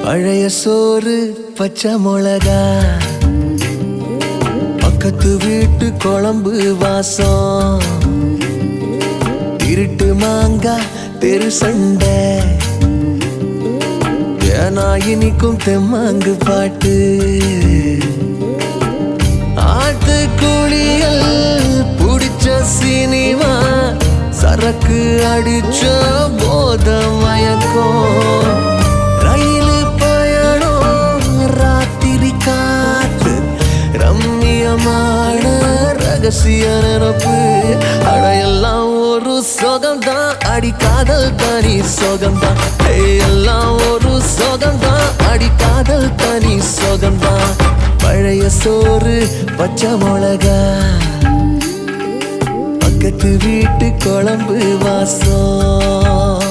பழைய சோறு பச்சை மிளகா, பக்கத்து வீட்டு குழம்பு வாசம், இருட்டு மாங்கா தெரு சண்டை, ஏனா இனிக்கும் தெம்மாங்கு பாட்டு, ஆட்டு குளியல் புடிச்ச சினிமா, சரக்கு அடிச்ச போத மயக்கம், ரயிலு பயணம் ராத்திரி காத்து, ரம்மியமான ரகசிய நினப்பு, அடையெல்லாம் ஒரு சொகம்தான், அடி காதல் தனி சொகம்தான், எல்லாம் ஒரு சொகம்தான், அடி காதல் தனி சொகம்தான். பழைய சோறு பச்சை மிளகா, பக்கத்து வீட்டு குழம்பு வாசம்.